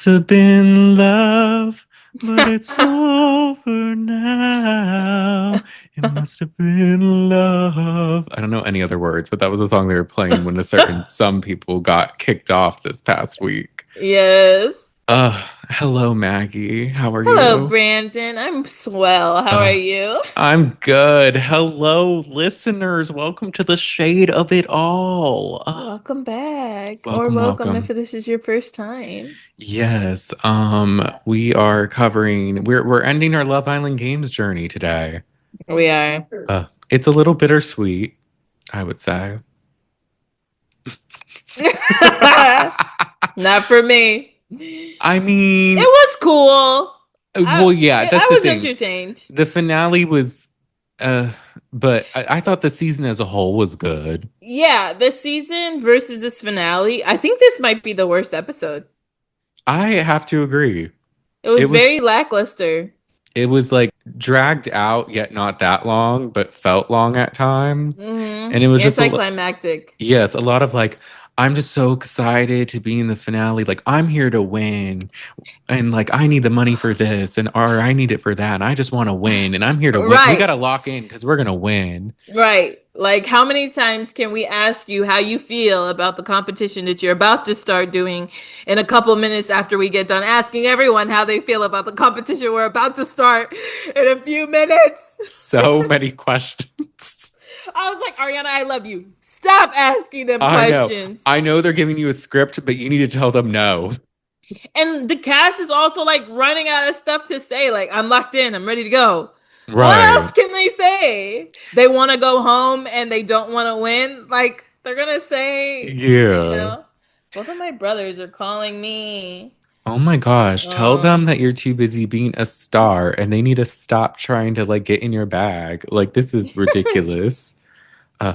must have been love, but it's over now. It must have been love. I don't know any other words, but that was a song they were playing when some people got kicked off this past week. Yes. Hello, Maggie. How are Hello, you? Brandon. I'm swell. How are Uh, you? I'm good. Hello, listeners. Welcome to the shade of it all. Welcome back. Or Welcome, welcome if welcome. this is your first time. Yes, we are covering, we're ending our Love Island Games journey today. We are. It's a little bittersweet, I would say. Not for me. I It mean, was cool. well, yeah, that's I the was thing. entertained. The finale was, uh, but I thought the season as a whole was good. Yeah, this season versus this finale. I think this might be the worst episode. I have to agree. It It was was very lackluster. it was like dragged out, yet not that long, but felt long at times. And it was just Anticlimactic. yes, a lot of like, I'm just so excited to be in the finale. Like, I'm here to win. And like, I need the money for this, and or I need it for that. And I just want to win. And I'm here to win. We got Right. to lock in because we're going to win. Right. Like, how many times can we ask you how you feel about the competition that you're about to start doing in a couple minutes after we get done asking everyone how they feel about the competition we're about to start in a few minutes? So many questions. I was like, Ariana, I love you. Stop asking them I know. questions. I know they're giving you a script, but you need to tell them no. And the cast is also like running out of stuff to say. Like, I'm locked in, I'm ready to go. What else Right. can they say? They want to go home and they don't want to win. Like, they're gonna say, Yeah. both of my brothers are calling me. Oh my gosh. Tell them Um, that you're too busy being a star and they need to stop trying to like get in your bag. Like, this is ridiculous.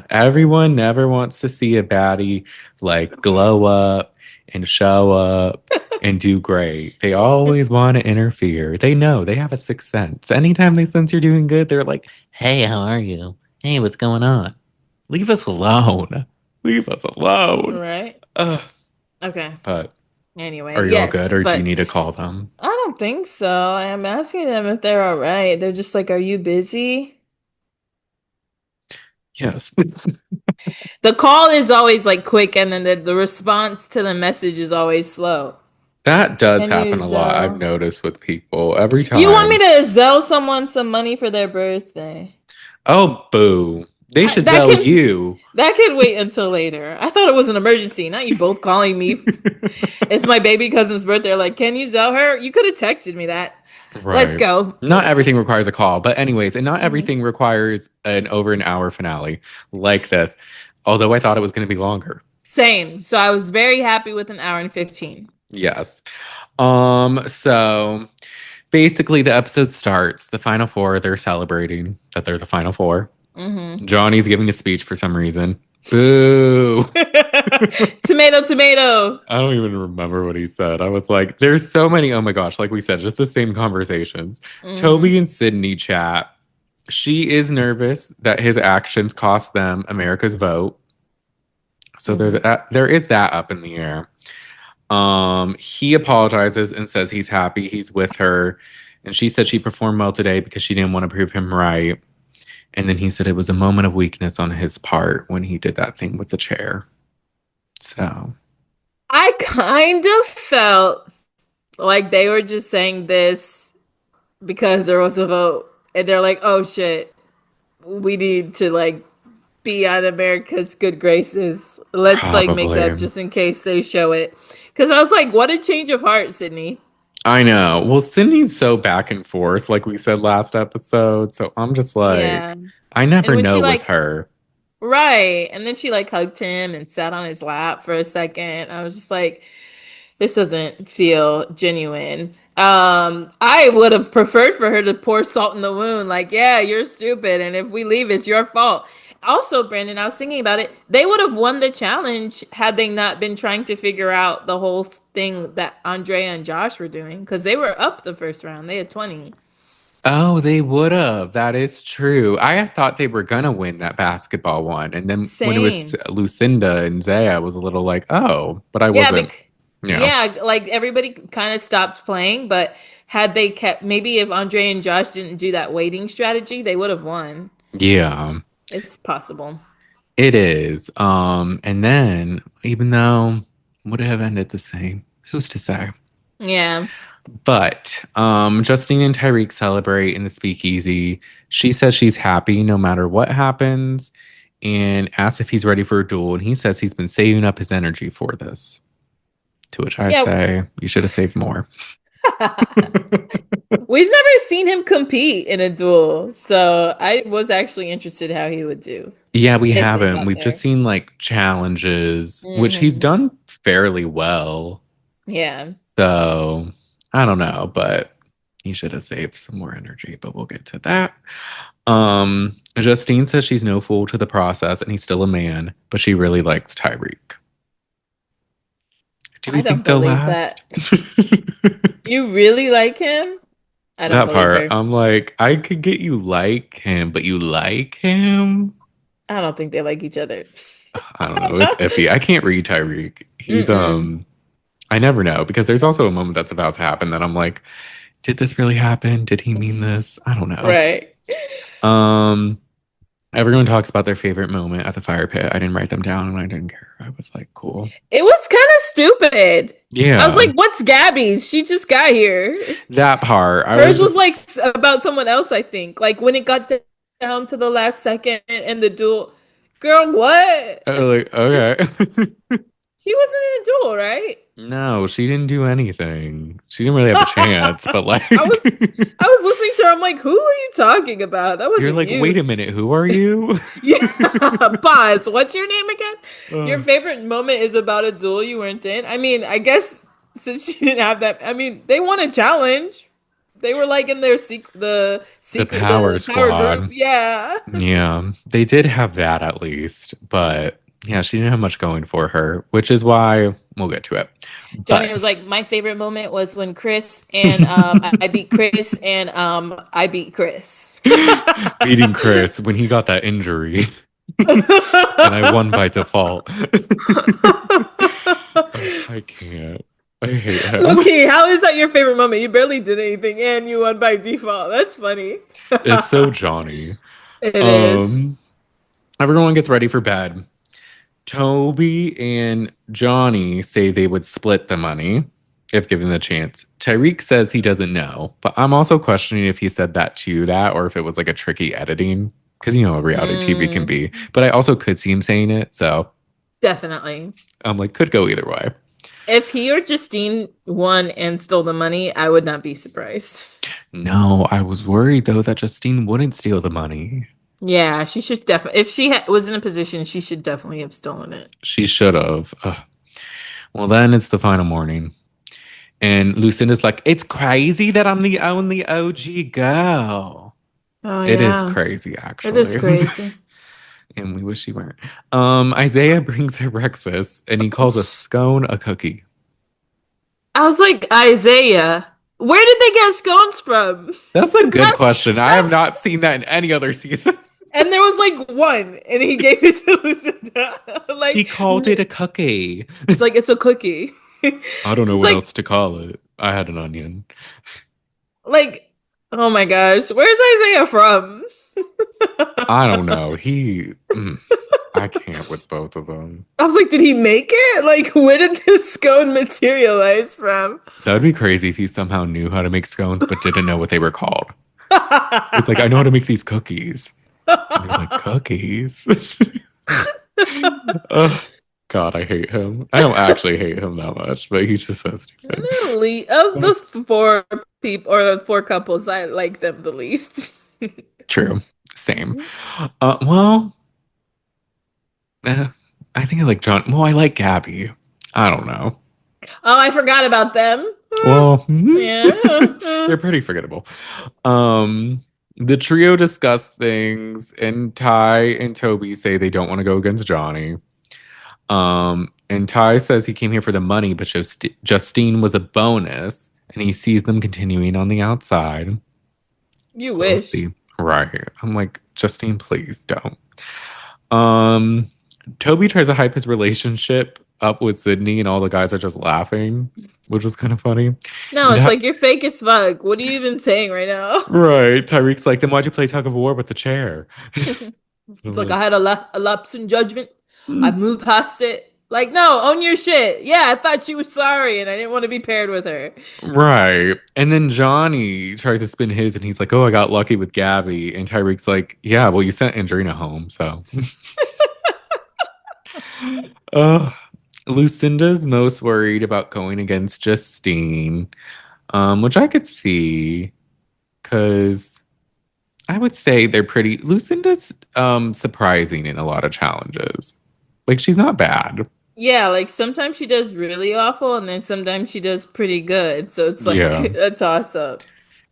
Everyone never wants to see a baddie like glow up and show up and do great. They always want to interfere. They know they have a sixth sense. Anytime they sense you're doing good, they're like, "Hey, how are you? Hey, what's going on? Leave us alone. Leave us alone." right? Uh, Okay. but Anyway, are you all good, yes, or do you but need to call them? I don't think so. I'm asking them if they're all right. They're just like, "Are you busy?" Yes, The call is always like quick, and then the response to the message is always slow. that does Can you happen a lot. I've Zell? noticed with people every You want me time. to Zell someone some money for their birthday? Oh, boo! They I, should that tell can you. that can wait until later. I thought it was an emergency. Not you both calling me. It's my baby cousin's birthday. Like, can you Zell her? You could have texted me that. Let's Right. go. Not everything requires a call, but anyways, and not Mhm. everything requires an over an hour finale like this. Although I thought it was going to be longer. Same. So I was very happy with an hour and 15. Yes. So basically the episode starts, the final four, they're celebrating that they're the final four. Hmm. Johnny's giving a speech for some reason. Boo. Tomato, tomato. I don't even remember what he said. I was like, there's so many, oh my gosh, like we said, just the same conversations. Toby Hmm. and Sydney chat. She is nervous that his actions cost them America's vote. So Hmm. there is that up in the air. He apologizes and says he's happy he's with her. And she said she performed well today because she didn't want to prove him right. And then he said it was a moment of weakness on his part when he did that thing with the chair. So, I kind of felt like they were just saying this because there was a vote. And they're like, oh shit, we need to like be on America's good graces. Let's like make up probably. just in case they show it. Because I was like, what a change of heart, Sydney. I know. Well, Sydney's so back and forth, like we said last episode. So I'm just Yeah. like, I And never when know she with like, her. right. And then she like hugged him and sat on his lap for a second. I was just like, this doesn't feel genuine. I would have preferred for her to pour salt in the wound, like, yeah, you're stupid, and if we leave, it's your fault. Also, Brandon, I was thinking about it. They would have won the challenge had they not been trying to figure out the whole thing that Andrea and Josh were doing, because they were up the first round. They had 20. Oh, they would have. That is true. I had thought they were gonna win that basketball one. And then when it was Same. Lucinda and Zaya, I was a little like, oh, but I Yeah, wasn't. Yeah. Yeah, like everybody kind of stopped playing, but had they kept, maybe if Andre and Josh didn't do that waiting strategy, they would have won. Yeah. It's possible. It is. And then even though would it have ended the same? Who's to say? Yeah. But Justine and Tyreek celebrate in the speakeasy. She says she's happy no matter what happens and asks if he's ready for a duel. And he says he's been saving up his energy for this. To which I Yeah. say, you should have saved more. We've never seen him compete in a duel, so I was actually interested how he would do Yeah, we if they haven't. got We've just there. seen like challenges, which he's Hmm. done fairly well. Yeah. So I don't know, but he should have saved some more energy, but we'll get to that. Justine says she's no fool to the process and he's still a man, but she really likes Tyreek. Do we I don't think they'll believe last? that. You really like him? I don't That believe part, her. I'm like, I could get you like him, but you like him? I don't think they like each other. I don't know. It's iffy. I can't read Tyreek. He's Mm-mm. I never know because there's also a moment that's about to happen that I'm like, did this really happen? Did he mean this? I don't know. Right. Um, Everyone talks about their favorite moment at the fire pit. I didn't write them down and I didn't care. I was like, cool. It was kind of stupid. I was Yeah, like, what's Gabby's? She just got here. that part. I Hers was was just like about someone else, I think. Like when it got down to the last second and the duel. Girl, what? like, okay. She wasn't in a duel, right? No, she didn't do anything. She didn't really have a chance, but like, I was I was listening to her. I'm like, who are you talking about? That you're wasn't like, you. wait a minute, who are you? Yeah. Pause. What's your name again? Your Ugh. favorite moment is about a duel you weren't in. I mean, I guess since she didn't have that, I mean, they won a challenge. They were like in their The power the power group. squad. Yeah. Yeah, they did have that at least, but yeah, she didn't have much going for her, which is why we'll get to it. Johnny But was like, my favorite moment was when Chris and I beat Chris and I beat Chris. beating Chris when he got that injury and I won by default. I can't. I hate him. Okay, how is that your favorite moment? You barely did anything and you won by default. That's funny. It's so Johnny. It is. Um, Everyone gets ready for bed. Toby and Johnny say they would split the money if given the chance. Tyreek says he doesn't know, but I'm also questioning if he said that to that or if it was like a tricky editing because you know what reality TV can Mm, be. But I also could see him saying it, so definitely. I'm like, could go either way. If he or Justine won and stole the money, I would not be surprised. No, I was worried though that Justine wouldn't steal the money. Yeah, she should definitely. If she was in a position, she should definitely have stolen it. She should have. Well, then it's the final morning. And Lucinda's like, it's crazy that I'm the only OG girl. Oh It is yeah, crazy, it is actually. crazy. And we wish you weren't. Isaiah brings her breakfast and he calls a scone a cookie. I was like, Isaiah, where did they get scones from? That's a good That's question. I have that's not seen that in any other season. and there was like one, and he gave it to Lucinda. He Like, called it a cookie. he's like, it's a cookie. I don't know She's what like, else to call it. I had an onion. like, oh my gosh, where's Isaiah from? I don't know. I can't with both of them. I was like, did he make it? Like, where did this scone materialize from? That would be crazy if he somehow knew how to make scones but didn't know what they were called. It's like, I know how to make these cookies. And they're like, cookies? Ugh, God, I hate him. I don't actually hate him that much, but he's just so stupid. Of the four people or the four couples, I like them the least. True. Same. Well, eh, I think I like John. Well, I like Gabby. I don't know. Oh, I forgot about them. Well, Yeah. they're pretty forgettable. The trio discuss things, and Ty and Toby say they don't want to go against Johnny. And Ty says he came here for the money, but Justine was a bonus, and he sees them continuing on the outside. You We'll wish. see. Right. I'm like, Justine, please don't. Um, Toby tries to hype his relationship up with Sydney and all the guys are just laughing, which was kind of funny. No, And it's like you're fake as fuck. What are you even saying right now? right, Tyreek's like, then why'd you play tug of war with the chair? It's I'm like like, I had a lapse in judgment. I "Hmm." moved past it. Like, no, own your shit. Yeah, I thought she was sorry and I didn't want to be paired with her. Right. And then Johnny tries to spin his and he's like, oh, I got lucky with Gabby. And Tyreek's like, yeah, well, you sent Andrina home. So, uh, Lucinda's most worried about going against Justine, which I could see because I would say they're pretty. Lucinda's surprising in a lot of challenges. Like, she's not bad. Yeah, like sometimes she does really awful and then sometimes she does pretty good. So it's like Yeah. a toss up.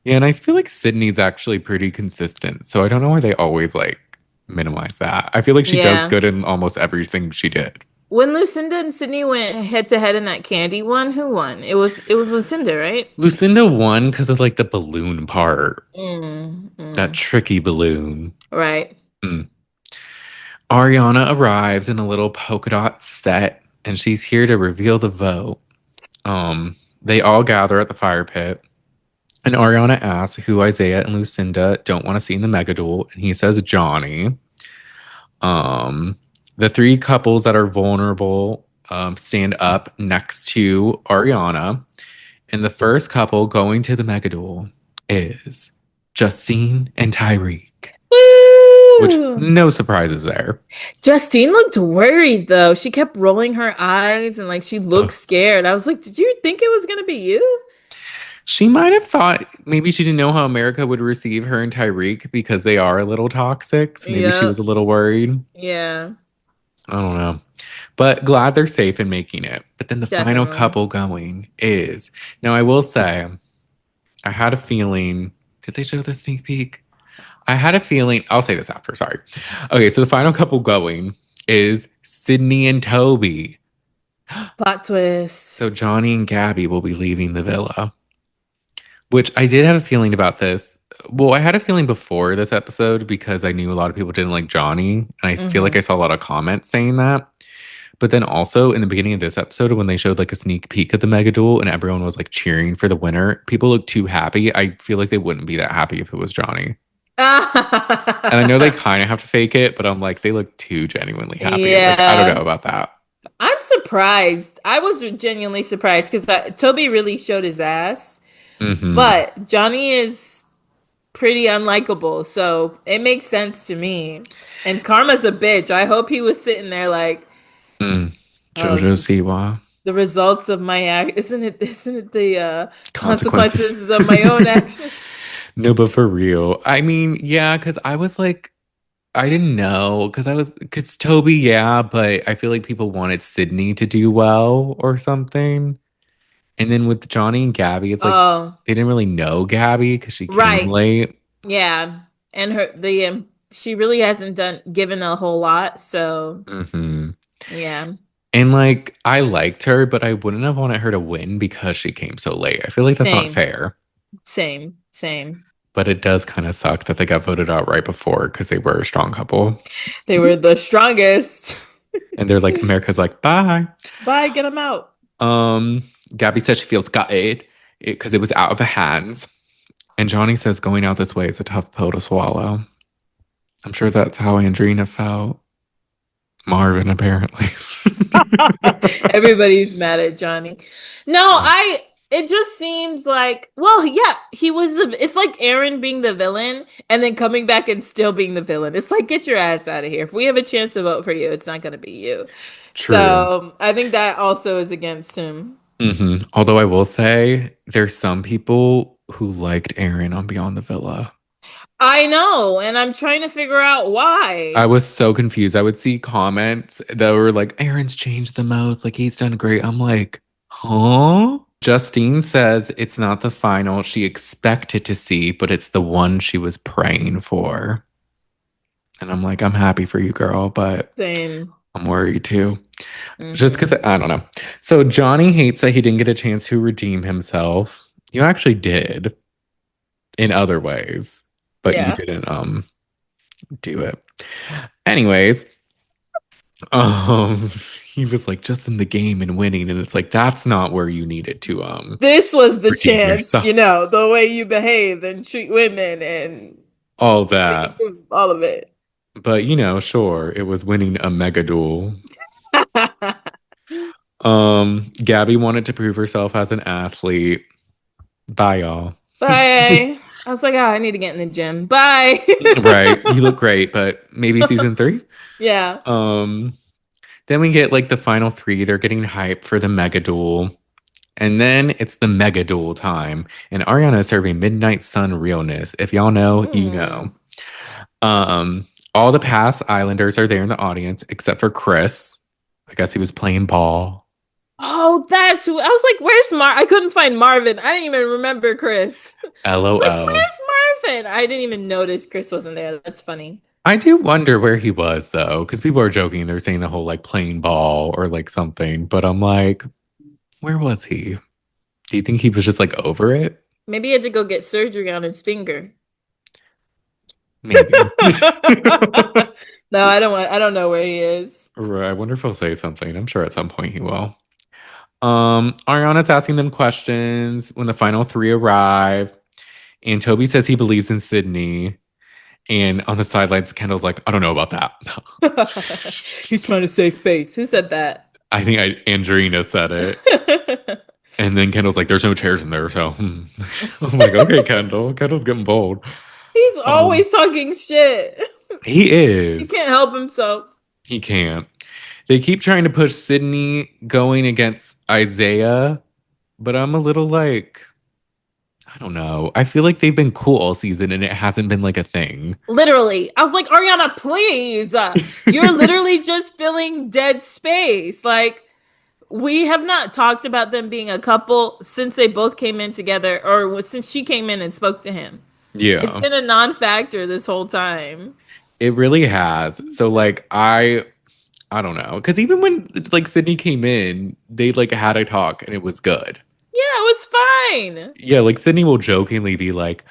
Yeah. And I feel like Sydney's actually pretty consistent. So I don't know why they always like minimize that. I feel like she does Yeah. good in almost everything she did. When Lucinda and Sydney went head to head in that candy one, who won? It was Lucinda, right? Lucinda won because of like the balloon part, Mm, that mm. tricky balloon. Right. Mm. Ariana arrives in a little polka dot set and she's here to reveal the vote. They all gather at the fire pit and Ariana asks who Isaiah and Lucinda don't want to see in the Mega Duel, and he says Johnny. Um, the three couples that are vulnerable stand up next to Ariana, and the first couple going to the Mega Duel is Justine and Tyreek, which Woo! no surprises there. Justine looked worried though. She kept rolling her eyes and like she looked Ugh. scared. I was like, "Did you think it was gonna be you?" She might have thought maybe she didn't know how America would receive her and Tyreek because they are a little toxic. So maybe she was Yep. a little worried. Yeah, I don't know. But glad they're safe and making it. But then the final definitely. couple going is now I will say I had a feeling. Did they show the sneak peek? I had a feeling. I'll say this after. Sorry. Okay, so the final couple going is Sydney and Toby. Plot twist. So Johnny and Gabby will be leaving the villa, which I did have a feeling about this. Well, I had a feeling before this episode because I knew a lot of people didn't like Johnny, and I feel like I Hmm. saw a lot of comments saying that. But then also in the beginning of this episode, when they showed like a sneak peek of the Mega Duel and everyone was like cheering for the winner, people looked too happy. I feel like they wouldn't be that happy if it was Johnny. And I know they kind of have to fake it, but I'm like, they look too genuinely happy. Like, I don't know Yeah. about that. I'm surprised. I was genuinely surprised because Toby really showed his ass, Hmm. but Johnny is pretty unlikable, so it makes sense to me. And Karma's a bitch. I hope he was sitting there like, Mm. oh, this Jojo is Siwa. the results of my act. Isn't it the Consequences. consequences of my own actions? No, but for real. I mean, yeah, because I was like, I didn't know because Toby, yeah, but I feel like people wanted Sydney to do well or something. And then with Johnny and Gabby, it's like Oh, they didn't really know Gabby because she came right. late. Yeah. And she really hasn't done given a whole lot, so Hmm. yeah. And like I liked her, but I wouldn't have wanted her to win because she came so late. I feel like that's not Same. fair. Same. But it does kind of suck that they got voted out right before because they were a strong couple. They were the strongest. And they're like, America's like, bye. Bye, get them out. Um, Gabby said she feels gutted because it was out of her hands. And Johnny says going out this way is a tough pill to swallow. I'm sure that's how Andrina felt. Marvin, apparently. Everybody's mad at Johnny. No, it just seems like, well, yeah, it's like Aaron being the villain and then coming back and still being the villain. It's like, get your ass out of here. If we have a chance to vote for you, it's not going to be you. True. So I think that also is against him. Although I will say, there's some people who liked Aaron on Beyond the Villa. I know, and I'm trying to figure out I why. was so confused. I would see comments that were like, Aaron's changed the most. Like, he's done great. I'm like, huh? Justine says it's not the final she expected to see, but it's the one she was praying for. And I'm like, I'm happy for you, girl, but Same. I'm worried too. Just because Hmm. I don't know. So Johnny hates that he didn't get a chance to redeem himself. You actually did in other ways, but you Yeah. didn't do it. Anyways, Um, he was like just in the game and winning, and it's like that's not where you needed to This was the redeem chance, yourself. the way you behave and treat women and All that. all of it. But sure, it was winning a mega duel. Gabby wanted to prove herself as an athlete. Bye, y'all. Bye. I was like, oh, I need to get in the gym. Bye. Right. You look great, but maybe season three. Yeah. Um, then we get like the final three. They're getting hype for the mega duel. And then it's the mega duel time. And Ariana is serving Midnight Sun realness. If y'all know, you know. Mm. All the past Islanders are there in the audience except for Chris. I guess he was playing ball. Oh, that's who I was like, where's I couldn't find Marvin. I didn't even remember Chris. I was like, LOL. where's Marvin? I didn't even notice Chris wasn't there. That's funny. I do wonder where he was though, because people are joking. They're saying the whole like playing ball or like something. But I'm like, where was he? Do you think he was just like over it? Maybe he had to go get surgery on his finger. Maybe. No, I don't know where he is. Right. I wonder if he'll say something. I'm sure at some point he will. Ariana's asking them questions when the final three arrive, and Toby says he believes in Sydney. And on the sidelines, Kendall's like, I don't know about that. He's trying to save face. Who said that? I think Andrina said it. And then Kendall's like, there's no chairs in there. So I'm like, okay, Kendall. Kendall's getting bold. He's Um, always talking shit. he He is. can't help himself. He can't. They keep trying to push Sydney going against Isaiah, but I'm a little like, I don't know. I feel like they've been cool all season and it hasn't been like a thing. Literally. I was like, Ariana, please. You're literally just filling dead space. Like, we have not talked about them being a couple since they both came in together or since she came in and spoke to him. It's Yeah, been a non-factor this whole time. it really has. So like I don't know. Cause even when like Sydney came in, they like had a talk and it was good. Yeah, it was fine. Yeah, like Sydney will jokingly be like,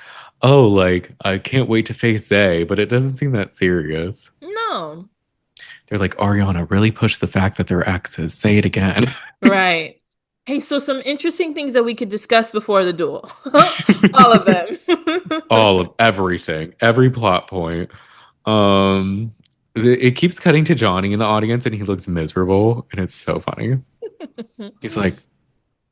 oh, like I can't wait to face A, but it doesn't seem that serious. No. They're like, Ariana, really push the fact that they're exes. Say it again. Right. Hey, so some interesting things that we could discuss before the duel. All of them. All of everything, every plot point. Um, it keeps cutting to Johnny in the audience and he looks miserable and it's so funny. He's like,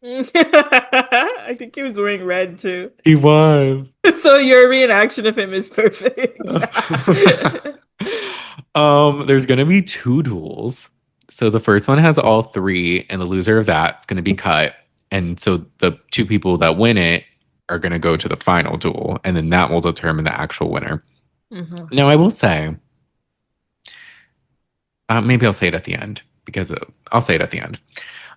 I think he was wearing red too. he was. So your reenaction of him is perfect. There's gonna be two duels. So the first one has all three, and the loser of that's gonna be cut. And so the two people that win it are gonna go to the final duel, and then that will determine the actual winner. Mhm. Now, I will say, maybe I'll say it at the end because I'll say it at the end.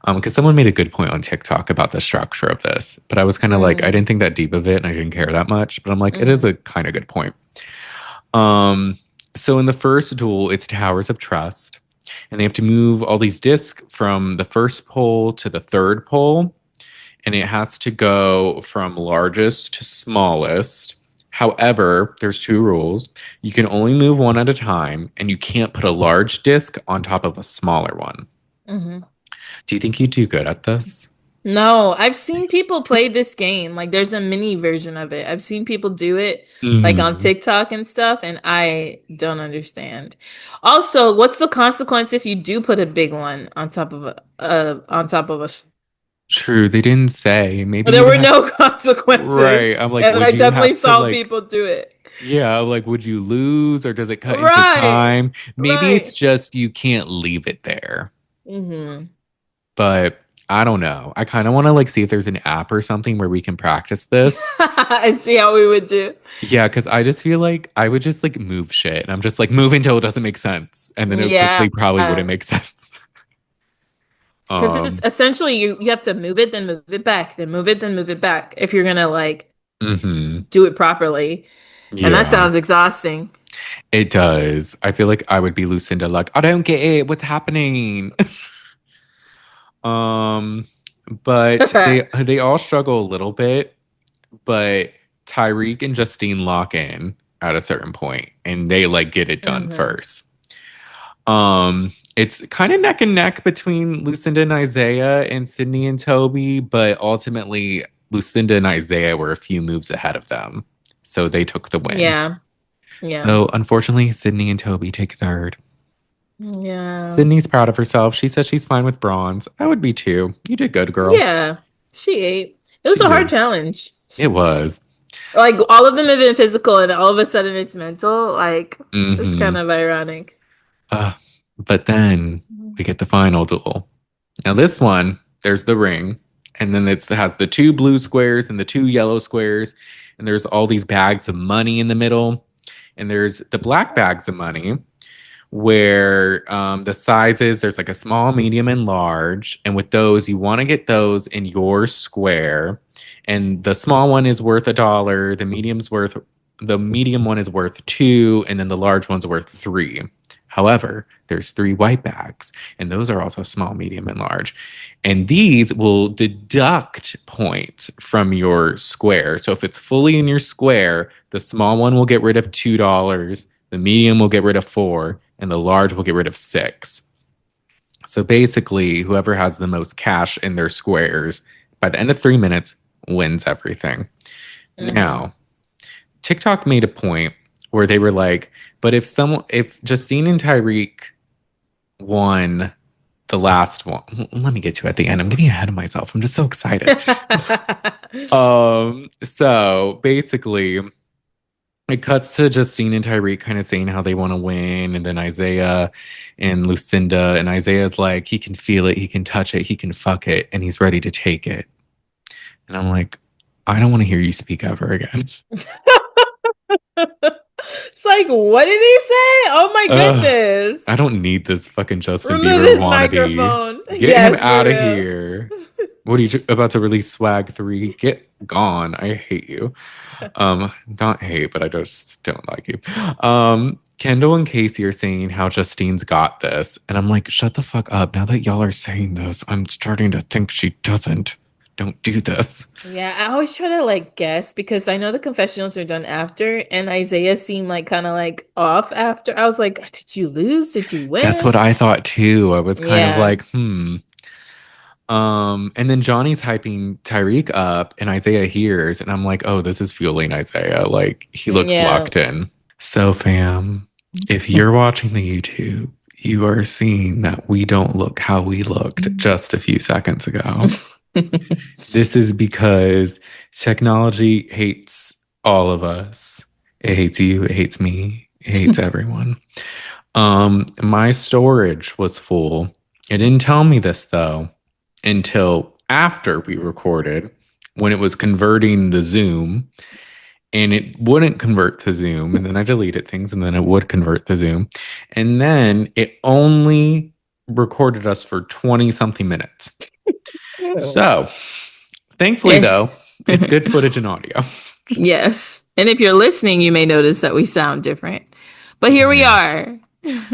Because someone made a good point on TikTok about the structure of this, but I was kind of like, I Mm, didn't think that deep of it, and I didn't care that much. But I'm like, it is mhm, a kind of good point. Um, so in the first duel, it's Towers of Trust, and they have to move all these discs from the first pole to the third pole, and it has to go from largest to smallest. However, there's two rules. You can only move one at a time, and you can't put a large disc on top of a smaller one. mhm. Do you think you do good at this? No, I've seen people play this game. Like there's a mini version of it. I've seen people do it like on Hmm. TikTok and stuff, and I don't understand. Also, what's the consequence if you do put a big one on top of on top of a True, they didn't say. Maybe there you'd were have. no Right. consequences. I'm like, And I would you definitely have to saw like people do it. yeah, like would you lose or does it cut into Right. time? Maybe it's Right. just you can't leave it there. Hmm. But I don't know. I kind of want to like see if there's an app or something where we can practice this. And see how we would do. Yeah, because I just feel like I would just like move shit and I'm just like move until it doesn't make sense. And then it Yeah. quickly probably wouldn't make sense. Because it's Um, essentially you have to move it, then move it back, then move it, then move it back if you're gonna like mhm. do it properly. And that Yeah, sounds exhausting. it does. I feel like I would be Lucinda, like, I don't get it. What's happening? Um, but they all struggle a little bit, but Tyreek and Justine lock in at a certain point and they like get it done Hmm. first. It's kind of neck and neck between Lucinda and Isaiah and Sydney and Toby, but ultimately Lucinda and Isaiah were a few moves ahead of them. So they took the win. Yeah. Yeah. So unfortunately, Sydney and Toby take third. Yeah. Sydney's proud of herself. She said she's fine with bronze. I would be too. You did good, girl. Yeah. She ate. It was She a hard did. challenge. It was. Like all of them have been physical and all of a sudden it's mental. Like it's Mm-hmm. kind of ironic. Uh, but then we get the final duel. Now this one, there's the ring, and then it has the two blue squares and the two yellow squares, and there's all these bags of money in the middle, and there's the black bags of money where the sizes there's like a small, medium, and large, and with those you want to get those in your square, and the small one is worth $1, the medium one is worth two, and then the large one's worth three. However, there's three white bags, and those are also small, medium, and large. And these will deduct points from your square. So if it's fully in your square, the small one will get rid of $2, the medium will get rid of four, and the large will get rid of six. So basically, whoever has the most cash in their squares by the end of 3 minutes wins everything. Hmm. Now, TikTok made a point where they were like, but if Justine and Tyreek won the last one, let me get to it at the end. I'm getting ahead of myself. I'm just so excited. So basically it cuts to Justine and Tyreek kind of saying how they want to win, and then Isaiah and Lucinda, and Isaiah's like, he can feel it, he can touch it, he can fuck it, and he's ready to take it. And I'm like, I don't want to hear you speak ever again. It's like, what did he say? Oh my Ugh, goodness. I don't need this fucking Justin Remove Bieber his wannabe. microphone. Get him Yes, for out of real. here. What are you about to release Swag 3? Get gone. I hate you. Not hate, but I just don't like you. Kendall and Casey are saying how Justine's got this, and I'm like, shut the fuck up. Now that y'all are saying this, I'm starting to think she doesn't. Don't do this. Yeah, I always try to like guess because I know the confessionals are done after, and Isaiah seemed like kind of like off after. I was like, did you lose? Did you That's win? what I thought too. I was kind of Yeah. like, hmm. And then Johnny's hyping Tyreek up, and Isaiah hears, and I'm like, oh, this is fueling Isaiah. Like, he looks Yeah. locked in. So, fam, if you're watching the YouTube, you are seeing that we don't look how we looked just a few seconds ago. This is because technology hates all of us. It hates you, it hates me, it hates everyone. My storage was full. It didn't tell me this though until after we recorded when it was converting the Zoom, and it wouldn't convert to Zoom, and then I deleted things and then it would convert to Zoom. And then it only recorded us for 20 something minutes. So, thankfully Eh. though, it's good footage and audio. Yes. And if you're listening, you may notice that we sound different. But here we Yeah. are.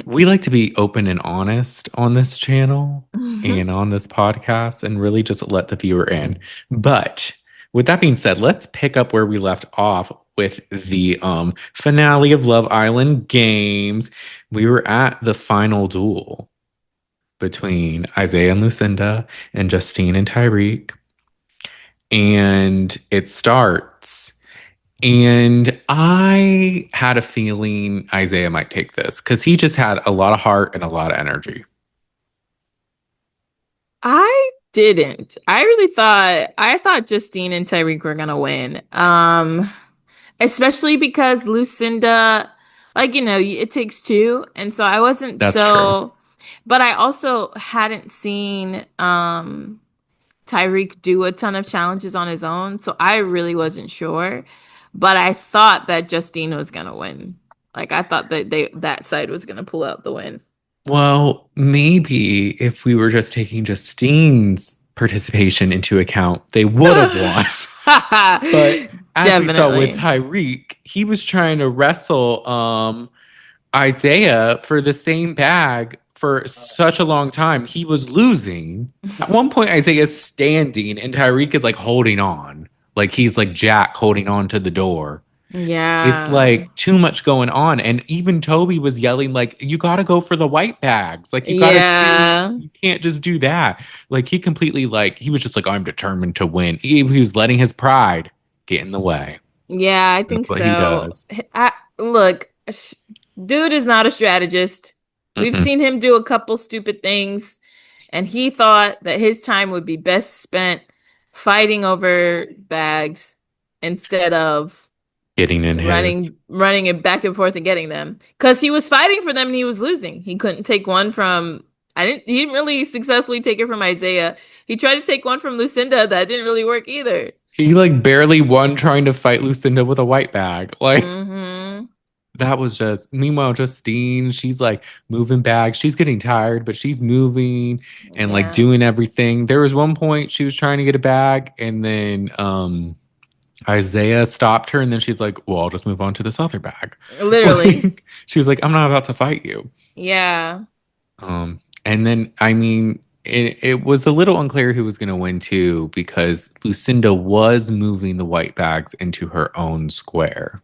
We like to be open and honest on this channel and on this podcast and really just let the viewer in. But with that being said, let's pick up where we left off with the finale of Love Island Games. We were at the final duel between Isaiah and Lucinda and Justine and Tyreek. And it starts. And I had a feeling Isaiah might take this because he just had a lot of heart and a lot of energy. I didn't. I thought Justine and Tyreek were gonna win. Especially because Lucinda, like, it takes two, and so I wasn't That's true. so, but I also hadn't seen Tyreek do a ton of challenges on his own, so I really wasn't sure. But I thought that Justine was gonna win. Like I thought that that side was gonna pull out the win. Well, maybe if we were just taking Justine's participation into account, they would have won. But as we saw with Definitely. Tyreek, he was trying to wrestle Isaiah for the same bag for such a long time. He was losing. At one point, Isaiah's standing and Tyreek is like holding on. Like he's like Jack holding on to the door. It's Yeah. like too much going on. And even Toby was yelling, like, you got to go for the white bags. Like, you got to do, Yeah. you can't just do that. Like, he completely, like, he was just like, I'm determined to win. He was letting his pride get in the way. Yeah, I That's think what he so. does. Look, dude is not a strategist. We've Mm-mm. seen him do a couple stupid things, and he thought that his time would be best spent fighting over bags instead of Getting in his. running it back and forth and getting them. Because he was fighting for them and he was losing. He couldn't take one from he didn't really successfully take it from Isaiah. He tried to take one from Lucinda. That didn't really work either. He, like, barely won trying to fight Lucinda with a white bag. Like, Mm-hmm. that was just, meanwhile, Justine, she's like moving bags. She's getting tired, but she's moving and like Yeah. doing everything. There was one point she was trying to get a bag, and then Isaiah stopped her, and then she's like, well, I'll just move on to this other bag. Literally. Like, she was like, I'm not about to fight you. Yeah. And then, I mean, it was a little unclear who was going to win too, because Lucinda was moving the white bags into her own square.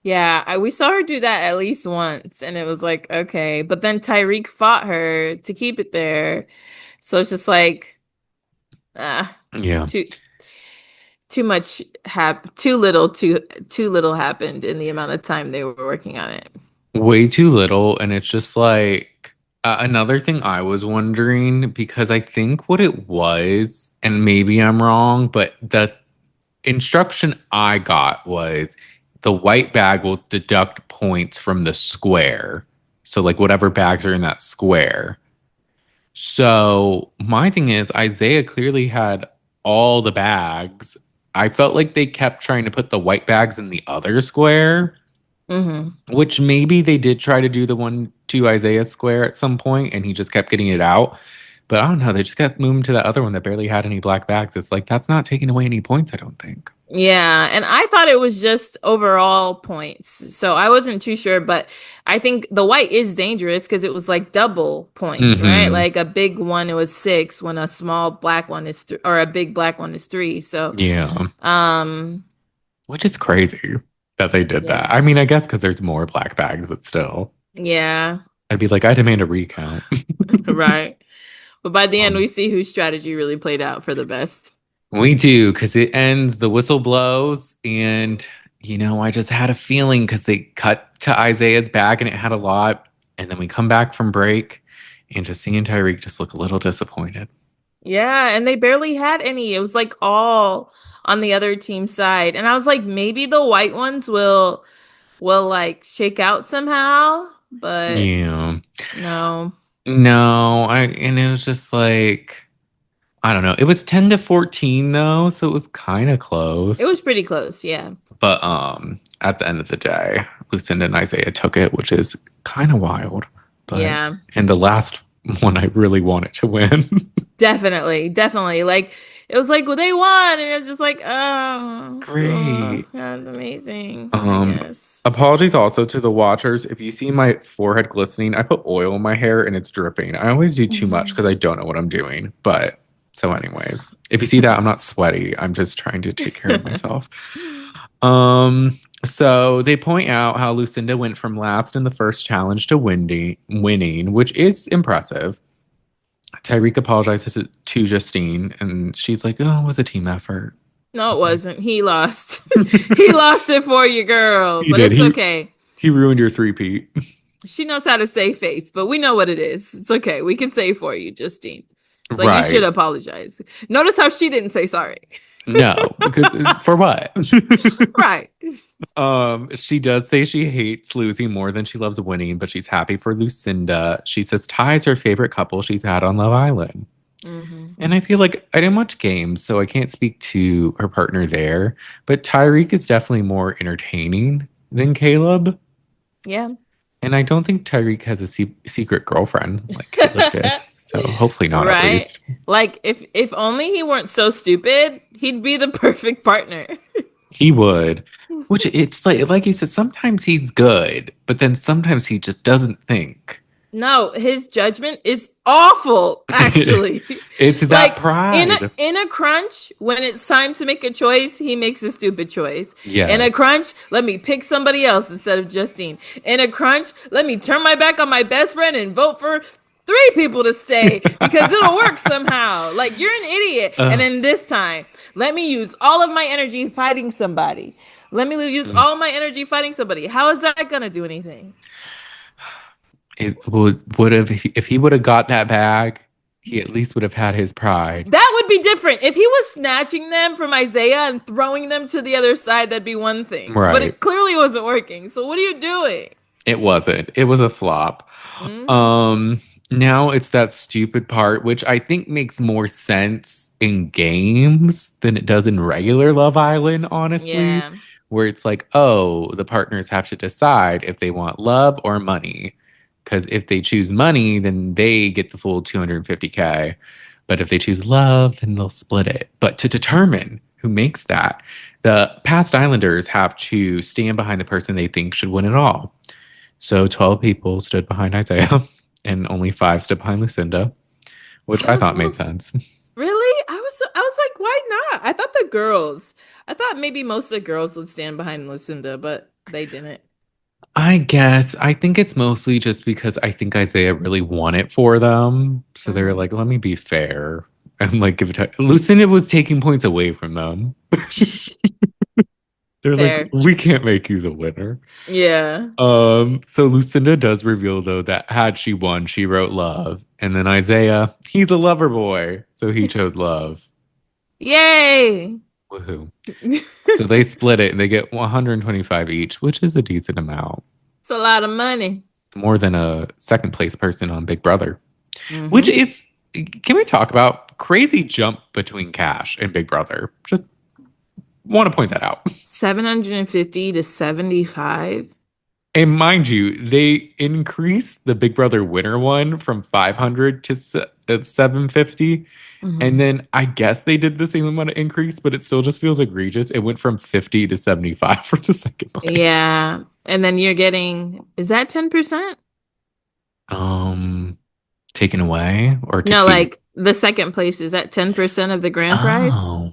Yeah, we saw her do that at least once, and it was like, okay. But then Tyreek fought her to keep it there. So it's just like, ah, Yeah. too too much too little happened in the amount of time they were working on it. Way too little. And it's just like another thing I was wondering, because I think what it was, and maybe I'm wrong, but the instruction I got was the white bag will deduct points from the square. So, like, whatever bags are in that square. So, my thing is, Isaiah clearly had all the bags. I felt like they kept trying to put the white bags in the other square, Hmm. which maybe they did try to do the one to Isaiah Square at some point, and he just kept getting it out. But I don't know. They just kept moving to that other one that barely had any black bags. It's like that's not taking away any points, I don't think. Yeah, and I thought it was just overall points. So I wasn't too sure, but I think the white is dangerous because it was like double points, right? Hmm. Like a big one it was 6 when a small black one is or a big black one is 3. So Yeah, um which is crazy that they did that. yeah. I mean, I guess because there's more black bags, but still, Yeah, I'd be like, I demand a recount. right. But by the end um, we see whose strategy really played out for the best. we do, because it ends, the whistle blows, and I just had a feeling because they cut to Isaiah's bag and it had a lot, and then we come back from break, and Justine and Tyreek just look a little disappointed. Yeah, and they barely had any. It was like all on the other team side. And I was like, maybe the white ones will like shake out somehow, but Yeah, no. no, and it was just like, I don't know. It was 10-14 though, so it was kind of It close. was pretty close, yeah. But at the end of the day, Lucinda and Isaiah took it, which is kind of wild. But Yeah. in the last one, I really wanted to win. Definitely, definitely. Like it was like, well, they won, and it's just like, oh, Great. that's amazing, I Um, guess. Apologies also to the watchers. If you see my forehead glistening, I put oil in my hair and it's dripping. I always do too much because I don't know what I'm doing. But so, anyways, if you see that, I'm not sweaty. I'm just trying to take care of myself. So they point out how Lucinda went from last in the first challenge to winning, which is impressive. Tyreek apologizes to Justine, and she's like, "Oh, it was a team effort." No, it It's like wasn't. He lost. He lost it for you, girl, he but did. it's He okay. he ruined your three-peat. She knows how to save face, but we know what it is. It's okay. We can say for you, Justine. It's like you should Right. apologize. Notice how she didn't say sorry. No, because for what? Right. She does say she hates losing more than she loves winning, but she's happy for Lucinda. She says Ty is her favorite couple she's had on Love Island. Hmm. And I feel like I didn't watch games, so I can't speak to her partner there. But Tyreek is definitely more entertaining than Caleb. Yeah. And I don't think Tyreek has a secret girlfriend like Caleb did. So hopefully not, at Right. least. Like if only he weren't so stupid, he'd be the perfect partner. He would. Which it's like you said, sometimes he's good, but then sometimes he just doesn't think. No, his judgment is awful, actually. It's that Like pride. in a crunch, when it's time to make a choice, he makes a stupid choice. In a Yes. crunch, let me pick somebody else instead of Justine. In a crunch, let me turn my back on my best friend and vote for three people to stay because it'll work somehow. Like you're an idiot. And uh, then this time, let me use all of my energy fighting somebody. Let me use mm. all of my energy fighting somebody. How is that gonna do anything? It would have if he would have got that bag, he at least would have had his pride. That would be different. If he was snatching them from Isaiah and throwing them to the other side, that'd be one thing. But Right. it clearly wasn't working. So what are you doing? It wasn't. It was a flop. Hmm. Um, Now it's that stupid part, which I think makes more sense in games than it does in regular Love Island, honestly, Yeah. where it's like, oh, the partners have to decide if they want love or money. Because if they choose money, then they get the full 250K. But if they choose love, then they'll split it. But to determine who makes that, the past Islanders have to stand behind the person they think should win it all. So 12 people stood behind Isaiah and only five stood behind Lucinda, which I I was a thought made little sense. really? I was like, why not? I thought the girls. I thought maybe most of the girls would stand behind Lucinda, but they didn't. I guess I think it's mostly just because I think Isaiah really won it for them. So they were Mm, like, let me be fair and like give it to Lucinda was taking points away from them. They're like, fair. we can't make you the winner. Yeah. So Lucinda does reveal though that had she won, she wrote love. And then Isaiah, he's a lover boy. So he chose love. Yay. Woohoo. So they split it and they get 125 each, which is a decent amount. It's a lot of money. More than a second place person on Big Brother. Which Hmm. is can we talk about crazy jump between Cash and Big Brother? Just want to point that out. 750 to 75. And mind you, they increased the Big Brother winner one from 500 to 750. And Hmm. then I guess they did the same amount of increase, but it still just feels egregious. It went from 50 to 75 for the second place. Yeah. And then you're getting, is that 10%? Um, Taken away or to No, keep? like the second place is at 10% of the grand prize. Oh,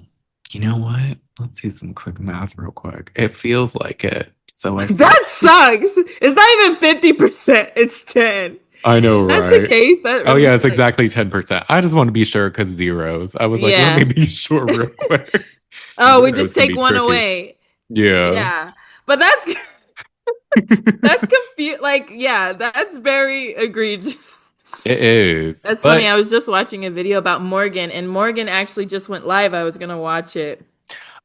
you know what? Let's do some quick math real quick. It feels like it. So I feel That sucks. It's not even 50%, it's 10. I know, That's the right? case. That Oh really yeah, it's sucks. exactly 10%. I just want to be sure because zeros. I was like, let me Yeah. be sure real quick. Oh, we Zeros just can take be one tricky. away. Yeah. Yeah. But that's confused. Like, yeah, that's very egregious. It is. That's funny. But I was just watching a video about Morgan, and Morgan actually just went live. I was gonna watch it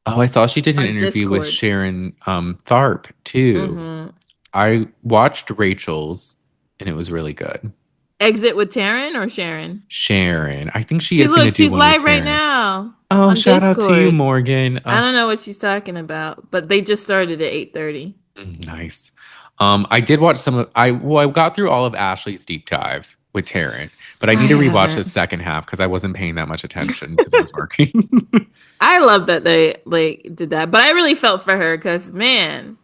oh, I saw she did an on interview with Discord. Sharon Tharp too. Hmm. I watched Rachel's and it was really good. Exit with Taryn or Sharon? Sharon. I think she See, is going look, to do she's one with live right Taryn. now Oh, on shout out to you, Discord. Morgan. I don't know what she's talking about, but they just started at 8:30. Nice. I did watch some of I got through all of Ashley's deep dive with Taryn, but I I need to rewatch the haven't. second half because I wasn't paying that much attention because I was working. I love that they like did that, but I really felt for her because man,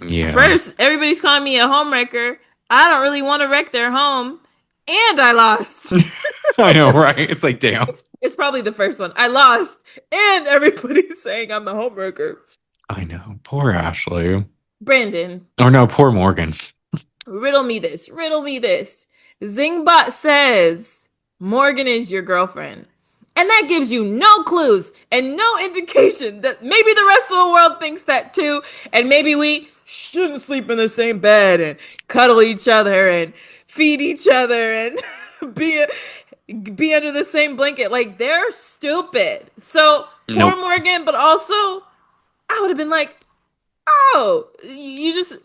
Yeah. first everybody's calling me a homewrecker. I don't really want to wreck their home, and I lost. I know, right? It's like, damn. It's probably the first one. I lost, and everybody's saying I'm the homewrecker. I know. Poor Ashley. Brandon, Or no, poor Morgan. riddle me this. Riddle me this. Zingbot says Morgan is your girlfriend. And that gives you no clues and no indication that maybe the rest of the world thinks that too. And maybe we shouldn't sleep in the same bed and cuddle each other and feed each other and be under the same blanket. Like they're stupid. So poor Nope. Morgan, but also I would have been like, oh, you just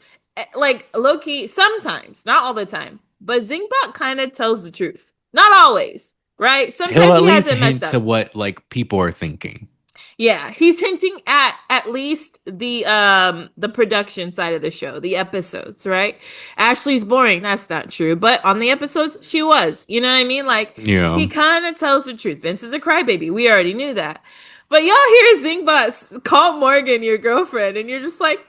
like low key sometimes, not all the time. But Zingbot kind of tells the truth. Not always, right? He'll Sometimes at he has least it messed hint to up. what like people are thinking. Yeah, he's hinting at least the production side of the show, the episodes, right? Ashley's boring. That's not true, but on the episodes she was. You know what I mean? Like Yeah. he kind of tells the truth. Vince is a crybaby. We already knew that. But y'all hear Zingbot call Morgan your girlfriend and you're just like,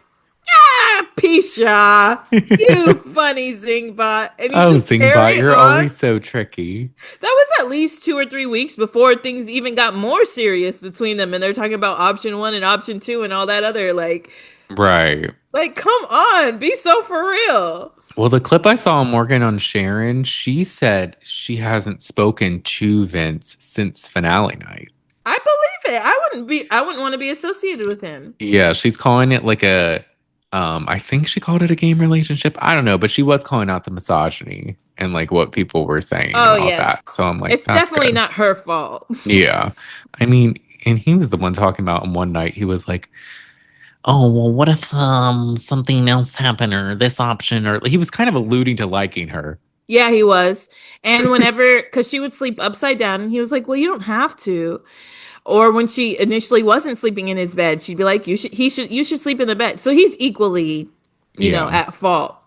Pisha, you funny Zingbot. And you Oh, just Zingbot, carry you're on. always so tricky. That was at least 2 or 3 weeks before things even got more serious between them. And they're talking about option one and option two and all that other Right. come on, be so for real. Well, the clip I saw of Morgan on Sharon, she said she hasn't spoken to Vince since finale night. I believe it. I wouldn't want to be associated with him. Yeah, she's calling it like a I think she called it a game relationship. I don't know, but she was calling out the misogyny and like what people were saying and Oh all yes. that. So I'm like, It's that's definitely good. not her fault. Yeah. I mean, and he was the one talking about on one night, he was like, oh, well, what if something else happened or this option or he was kind of alluding to liking her. Yeah, he was. And whenever, because she would sleep upside down, and he was like, "Well, you don't have to." Or when she initially wasn't sleeping in his bed, she'd be like, you should sleep in the bed." So he's equally, Yeah. at fault.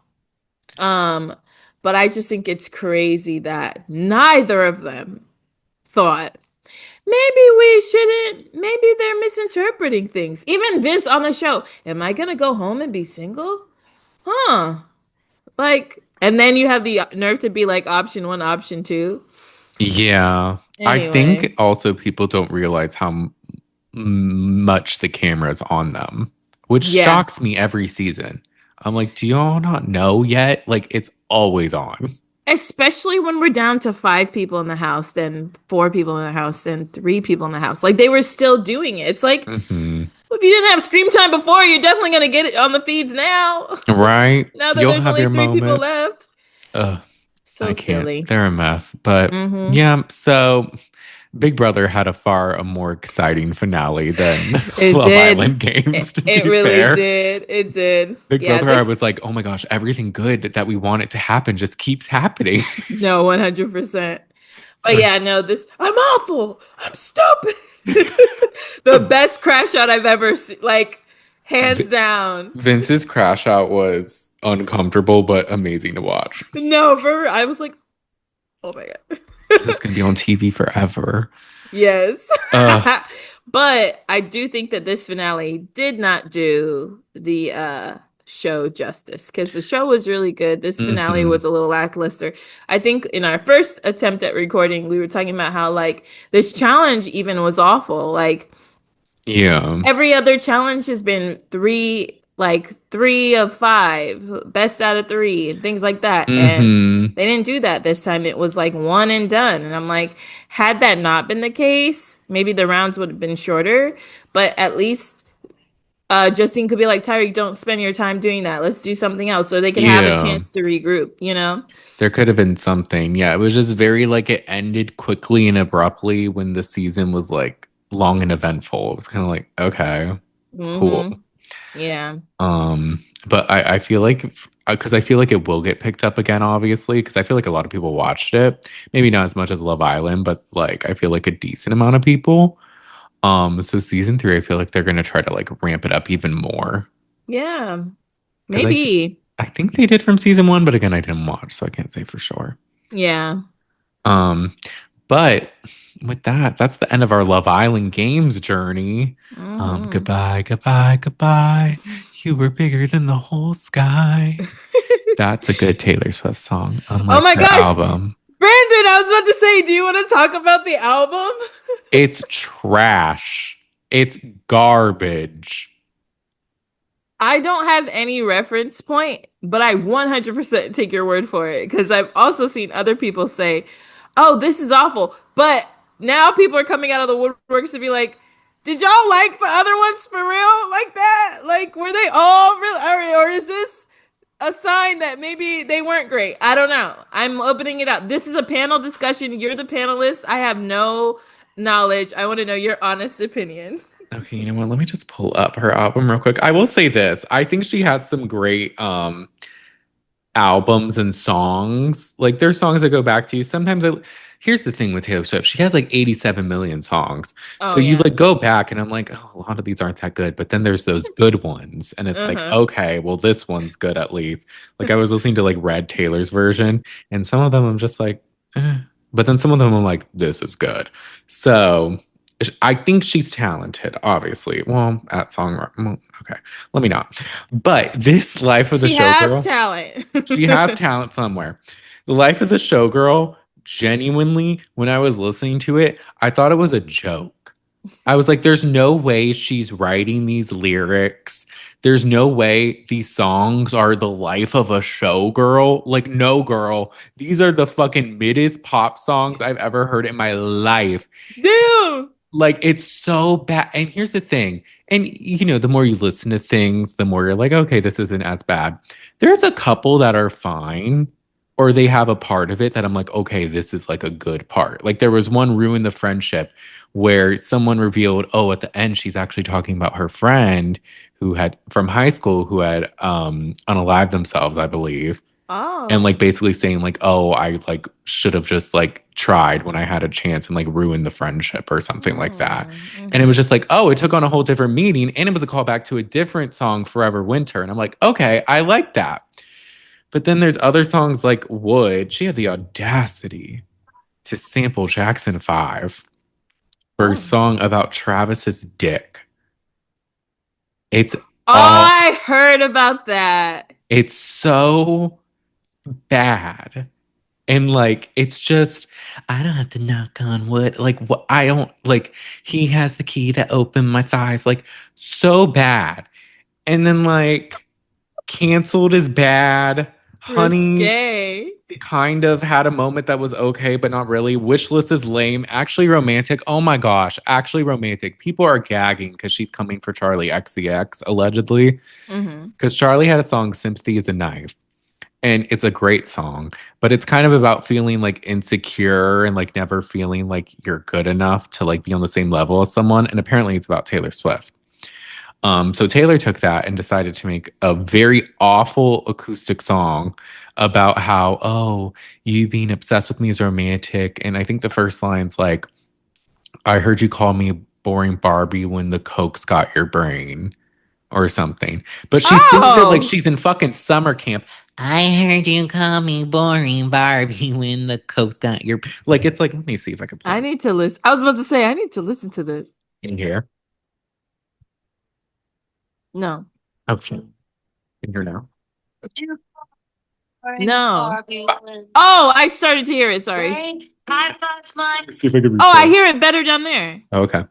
Um, but I just think it's crazy that neither of them thought maybe we shouldn't. Maybe they're misinterpreting things. Even Vince on the show, am I gonna go home and be single? Huh? And then you have the nerve to be like option one, option two. Yeah. I think Anyway, also people don't realize how much the camera's on them, which yeah. shocks me every season. I'm like, do y'all not know yet? Like, it's always on. Especially when we're down to 5 people in the house, then 4 people in the house, then 3 people in the house. Like they were still doing it. It's like, Hmm. if you didn't have scream time before, you're definitely gonna get it on the feeds now. Right? Now that You'll there's have only your 3 people moment. left. Ugh, I So can't. silly. They're a mess. But Mm-hmm. yeah, so Big Brother had a more exciting finale than It Love did. Island games, to It be really fair. did. It did. Big Yeah, Brother, I this was like, oh my gosh, everything good that we want it to happen just keeps happening. no 100%. But Like, yeah, no, this I'm awful. I'm stupid. The best crash out I've ever seen, like hands V- down. Vince's crash out was uncomfortable but amazing to watch. No, I was like, oh my God. This is gonna be on TV forever. Yes. Uh, But I do think that this finale did not do the show justice because the show was really good. This finale hmm was a little lackluster. I think in our first attempt at recording, we were talking about how like this challenge even was awful. Like Yeah. every other challenge has been like 3 of 5, best out of three, and things like that. And hmm they didn't do that this time. It was like one and done. And I'm like, had that not been the case, maybe the rounds would have been shorter, but at least Justine could be like, Tyreek, don't spend your time doing that. Let's do something else so they can have a Yeah. chance to regroup, you know? There could have been something. Yeah, it was just very like it ended quickly and abruptly when the season was like long and eventful. It was kind of like, okay, cool. Mm-hmm. Yeah. But I feel like because I feel like it will get picked up again, obviously, because I feel like a lot of people watched it. Maybe not as much as Love Island, but like I feel like a decent amount of people. So season three, I feel like they're gonna try to like ramp it up even more. Yeah. Because Maybe. I think they did from season one, but again, I didn't watch, so I can't say for sure. Yeah. Um, but with that, that's the end of our Love Island games journey. Mm-hmm. Goodbye, goodbye, goodbye. You were bigger than the whole sky. That's a good Taylor Swift song, Oh unlike my her gosh. album. Brandon, I was about to say, do you want to talk about the album? It's trash. It's garbage. I don't have any reference point, but I 100% take your word for it because I've also seen other people say, "Oh, this is awful." But now people are coming out of the woodworks to be like, "Did y'all like the other ones for real like that? Like were they all real or is this a sign that maybe they weren't great?" I don't know. I'm opening it up. This is a panel discussion. You're the panelist. I have no knowledge. I want to know your honest opinion. Okay, you know what? Let me just pull up her album real quick. I will say this. I think she has some great albums and songs. Like there's songs that go back to you. Here's the thing with Taylor Swift. She has like 87 million songs. Oh So you yeah. like go back and I'm like, oh, a lot of these aren't that good. But then there's those good ones. And it's like, Uh-huh. okay, well, this one's good at least. Like I was listening to like Red Taylor's version, and some of them I'm just like, eh. But then some of them I'm like, this is good. So I think she's talented, obviously. Well, at song, well, okay, let me not. But this Life of the She has Showgirl, talent. she has talent somewhere. The Life of the Showgirl, genuinely, when I was listening to it, I thought it was a joke. I was like, there's no way she's writing these lyrics. There's no way these songs are the life of a showgirl. Like, no, girl. These are the fucking middest pop songs I've ever heard in my life. Damn. Like, it's so bad. And here's the thing. And, the more you listen to things, the more you're like, okay, this isn't as bad. There's a couple that are fine, or they have a part of it that I'm like, okay, this is like a good part. Like, there was one Ruin the Friendship where someone revealed, oh, at the end, she's actually talking about her friend who had from high school who had unalived themselves, I believe, and like Oh. basically saying like, oh, I like should have just like tried when I had a chance and like ruined the friendship or something like that. And it was Mm-hmm. just like, oh, it took on a whole different meaning, and it was a callback to a different song, Forever Winter. And I'm like, okay, I like that. But then there's other songs like Wood. She had the audacity to sample Jackson 5 for a Oh. song about Travis's dick. It's Oh, all I heard about that. it's so bad. And like it's just I don't have to knock on wood. Like what I don't like he has the key that opened my thighs. Like so bad. And then like canceled is bad. Honey Risque. kind of had a moment that was okay, but not really. Wishlist is lame. Actually romantic. Oh my gosh. Actually romantic. People are gagging because she's coming for Charlie XCX, allegedly. Mm-hmm. Because Charlie had a song, Sympathy is a Knife. And it's a great song, but it's kind of about feeling like insecure and like never feeling like you're good enough to like be on the same level as someone. And apparently it's about Taylor Swift. So Taylor took that and decided to make a very awful acoustic song about how, oh, you being obsessed with me is romantic. And I think the first line's like, I heard you call me boring Barbie when the Coke's got your brain or something. But she sings it like Oh, she's in fucking summer camp. I heard you call me boring Barbie when the Coke's got your like it's like let me see if I can play I it need to listen. I was about to say I need to listen to this. in here. No, Oh shit. In here now. no. Oh, I started to hear it. Sorry. Let's see if I can Oh, I replay. hear it better down there. Oh, okay.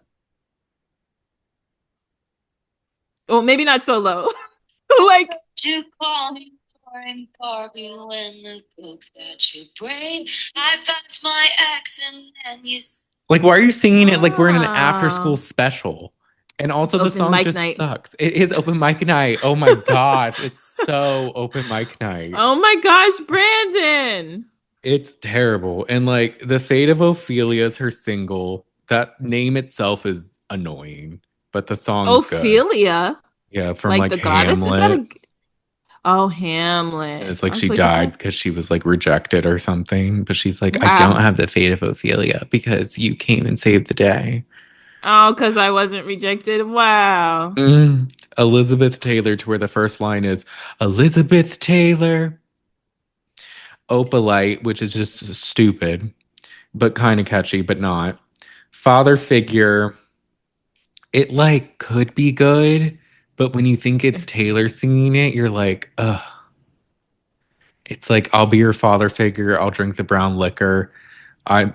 Well, maybe not so low. Like, You call me boring Barbie when the coke's got your brain. I found my ex and then you. Like why are you singing it like we're in an after school ah, special? And it's also the open song mic just night. sucks. It is open mic night. Oh my gosh. It's so open mic night. Oh my gosh, Brandon. It's terrible. And like the Fate of Ophelia is her single. That name itself is annoying, but the song's good. Ophelia, Yeah, from like like the goddess. Is that Hamlet. a? Oh, And Hamlet. it's I like was she like, is died that? because she was like rejected or something. But she's like, I don't Wow. have the fate of Ophelia because you came and saved the day. Oh, because I wasn't rejected. Wow. Elizabeth Taylor, to where the first line is Elizabeth Taylor. Opalite, which is just stupid, but kind of catchy, but not. Father figure, it like could be good, but when you think it's Taylor singing it, you're like, ugh. It's like I'll be your father figure. I'll drink the brown liquor.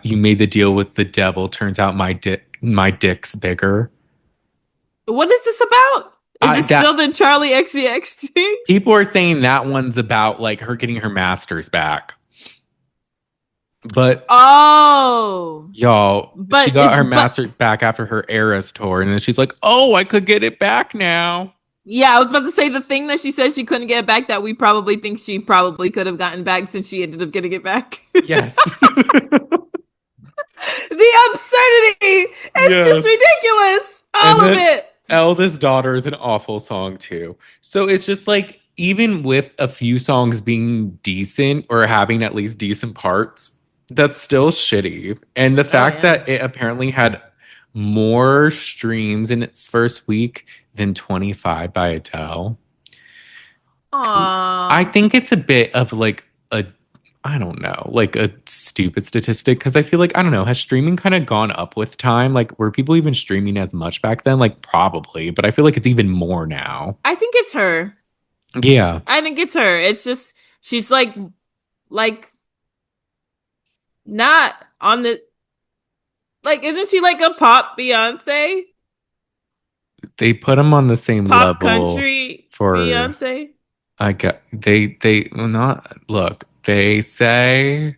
You made the deal with the devil. Turns out my dick's bigger. What is this about? Is I this still that the Charlie XCX thing? people are saying that one's about like her getting her masters back. But Oh, y'all, she but got it's her but masters back after her Eras tour, and then she's like, "Oh, I could get it back now." yeah, I was about to say the thing that she said she couldn't get back that we probably think she probably could have gotten back since she ended up getting it back. Yes. The absurdity! It's just Yes. ridiculous. And All of then it. Eldest Daughter is an awful song too. So it's just like even with a few songs being decent or having at least decent parts, that's still shitty. And the Oh fact yeah. that it apparently had more streams in its first week than 25 by Adele. I Aw. think it's a bit of like a I don't know, like a stupid statistic because I feel like I don't know, has streaming kind of gone up with time? Like were people even streaming as much back then? Like probably, but I feel like it's even more now. I think it's her. Yeah, I think it's her. It's just she's like not on the like isn't she like a pop Beyonce? they put them on the same Pop level country for Beyonce? I got they well, not look, they say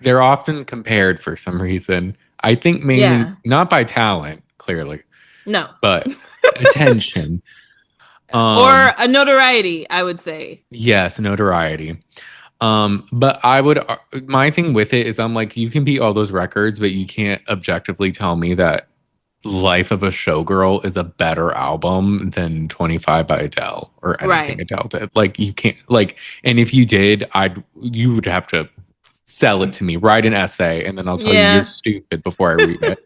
they're often compared for some reason. I think mainly Yeah. not by talent, clearly, No. but attention. Or Um, a notoriety, I would say. yes, notoriety. But I would my thing with it is I'm like, you can beat all those records, but you can't objectively tell me that Life of a Showgirl is a better album than 25 by Adele or anything Right. Adele did. Like you can't like, and if you did, you would have to sell it to me, write an essay, and then I'll tell you you're Yeah. stupid before I read it.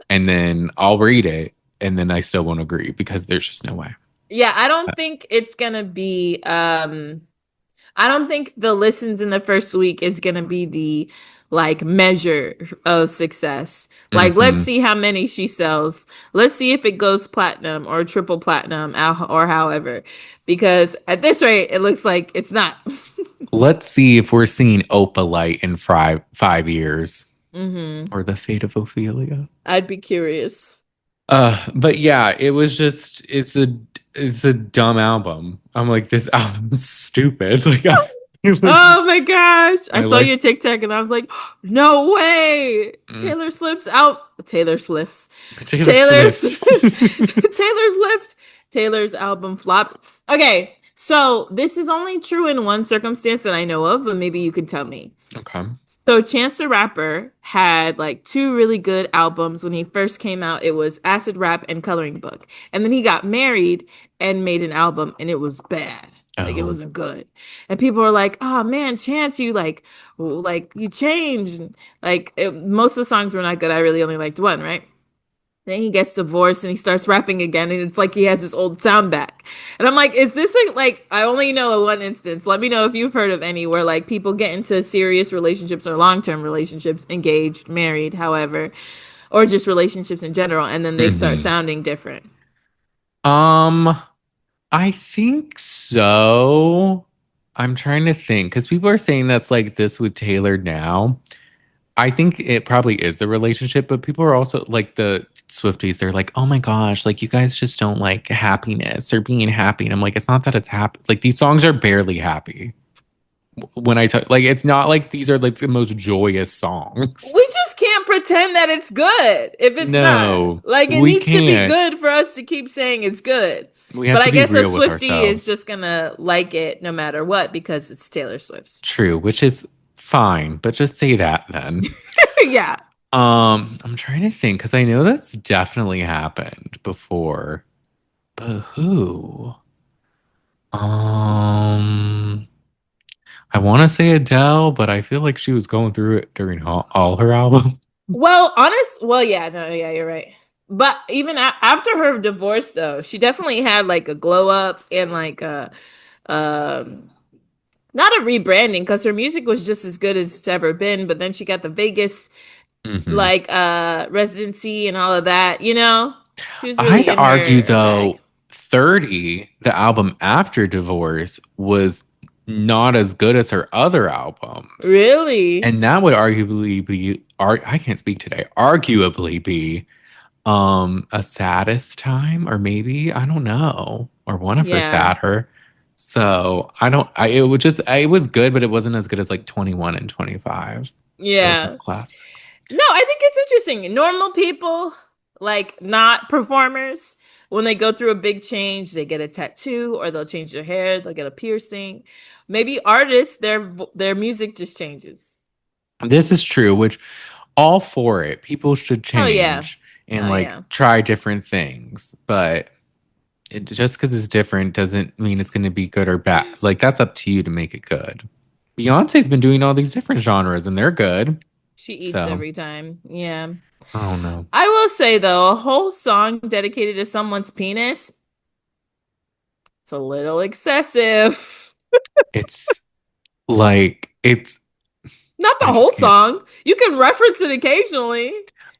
And then I'll read it and then I still won't agree because there's just no way. Yeah, I don't think it's gonna be I don't think the listens in the first week is gonna be the like measure of success. Like, let's Hmm. see how many she sells. Let's see if it goes platinum or triple platinum or however. Because at this rate, it looks like it's not. Let's see if we're seeing Opalite in 5 years Hmm. or the fate of Ophelia. I'd be curious. But yeah, it was just it's a dumb album. I'm like, this album's stupid. Like like Oh my gosh. I I saw like your TikTok and I was like, no way. mm, Taylor Swift's out. Taylor Swift's. Taylor Taylor's Swift. Taylor's Swift. Taylor's album flopped. Okay, so this is only true in one circumstance that I know of, but maybe you can tell me. Okay. So Chance the Rapper had like two really good albums when he first came out. It was Acid Rap and Coloring Book. And then he got married and made an album and it was bad. Like it Oh. wasn't good. And people were like, "Oh man, Chance, you like you changed." Most of the songs were not good. I really only liked one, right? Then he gets divorced and he starts rapping again, and it's like he has his old sound back. And I'm like, is this like I only know of one instance. Let me know if you've heard of any where like people get into serious relationships or long-term relationships, engaged, married, however, or just relationships in general, and then they start Hmm. sounding different. Um, I think so. I'm trying to think because people are saying that's like this with Taylor now. I think it probably is the relationship, but people are also like the Swifties, they're like, oh my gosh, like you guys just don't like happiness or being happy. And I'm like, it's not that it's happy. Like these songs are barely happy. When I tell like it's not like these are like the most joyous We songs. just can't pretend that it's good if it's not. No, Like it we needs to be can't. good for us to keep saying it's good. We But have I to be guess a real with Swiftie is ourselves. just gonna like it no matter what because it's Taylor Swift's. True, which is fine, but just say that then. Yeah. I'm trying to think because I know that's definitely happened before. But who? Um, I want to say Adele, but I feel like she was going through it during all her album. Well, yeah, no, yeah, you're right. But even after her divorce, though, she definitely had like a glow up and like um, not a rebranding because her music was just as good as it's ever been. But then she got the Vegas Hmm. like residency and all of that. You know, she was I'd really in argue her bag. though, 30, the album after divorce, was not as good as her other albums. Really? And that would arguably be, I can't speak today, arguably be a saddest time, or maybe, I don't know, or one of her Yeah, sadder. So I don't, it would just, it was good, but it wasn't as good as like 21 and 25. Those are the yeah. classics. No, I think it's interesting. Normal people, like not performers, when they go through a big change, they get a tattoo or they'll change their hair, they'll get a piercing. Maybe artists, their music just changes. This is true, which all for it. People should Oh yeah. change and Oh like yeah. try different things, but just because it's different doesn't mean it's going to be good or bad. Like that's up to you to make it good. Beyonce's been doing all these different genres and they're good. She eats So every time. Yeah. I don't know. I will say though, a whole song dedicated to someone's penis, it's a little excessive. It's like it's Not the I whole just can't. song. You can reference it occasionally.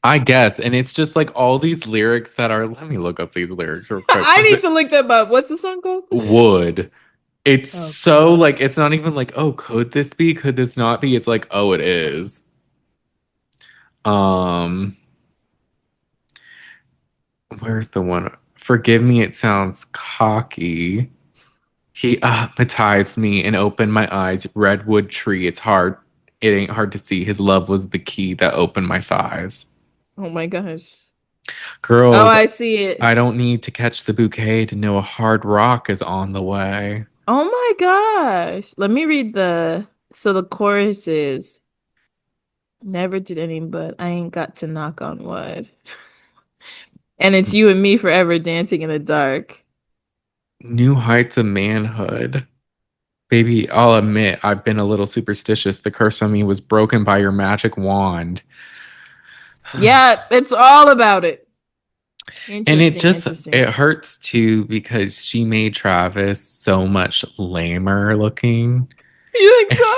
I guess. And it's just like all these lyrics that are, let me look up these lyrics real quick I because need it to look them up. What's the song called? would. It's Oh so God. like, it's not even like, oh, could this be? Could this not be? It's like, oh, it is. Um, where's the one? Forgive me, it sounds cocky. He hypnotized me and opened my eyes. Redwood tree, it's hard. It ain't hard to see. His love was the key that opened my thighs. Oh my gosh. Oh, Girls, I see it. I don't need to catch the bouquet to know a hard rock is on the way. Oh my gosh. Let me read the chorus is never did any but I ain't got to knock on wood. And it's you and me forever dancing in the dark. New heights of manhood. Baby, I'll admit I've been a little superstitious. The curse on me was broken by your magic wand. Yeah, it's all about it. And it Interesting, just interesting. it hurts too because she made Travis so much lamer looking. You think so?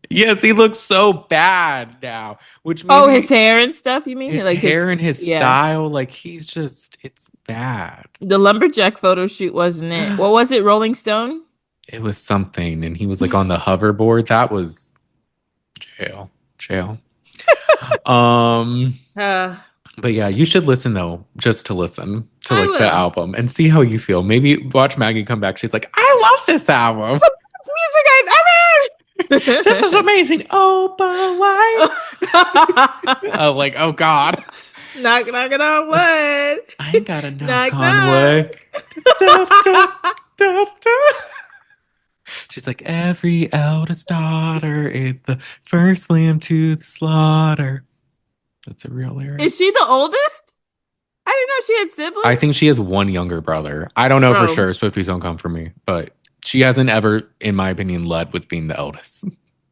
Yes, he looks so bad now, which made Oh, his me hair and stuff, you mean? his Like his hair and his yeah. style, like he's just it's bad. The lumberjack photo shoot wasn't it? What was it? Rolling Stone? It was something, and he was like on the hoverboard. That was jail, jail. Um, Uh, but yeah, you should listen though, just to listen to I like the will. album and see how you feel. Maybe watch Maggie come back. She's like, I love this album. Best music This is I've ever. amazing. Oh, but like, oh, like, oh God, Knock knocking on wood. I ain't got to knock Knock on wood. Da, da, knock. da, da. She's like, every eldest daughter is the first lamb to the slaughter. That's a real lyric. Is she the oldest? I didn't know she had I think siblings. she has one younger brother. I don't know for Oh, sure. Swifties don't come for me, but she hasn't ever, in my opinion, led with being the eldest.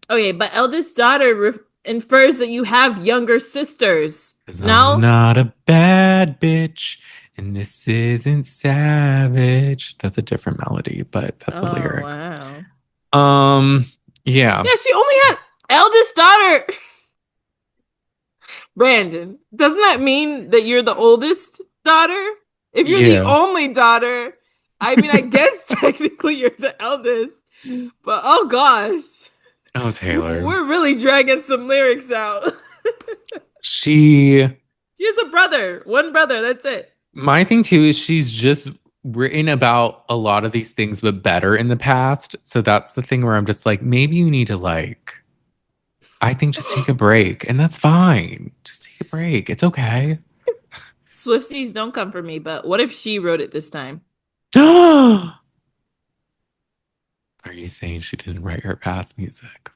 okay, but eldest daughter infers that you have younger sisters. Because I'm No? not a bad bitch, and this isn't savage. That's a different melody, but that's a Oh, lyric. wow. Um, yeah, Yeah, she only has eldest daughter. Brandon, doesn't that mean that you're the oldest daughter? If you're the yeah. only daughter, I mean, I guess technically you're the eldest, but oh gosh, Oh, Taylor. we're really dragging some lyrics out. She, She has a brother, one brother, that's it. my thing too is she's just written about a lot of these things, but better in the past. So that's the thing where I'm just like, maybe you need to like, I think just take a break, and that's fine. Just take a break. It's okay. Swifties don't come for me, but what if she wrote it this time? Are you saying she didn't write her past music?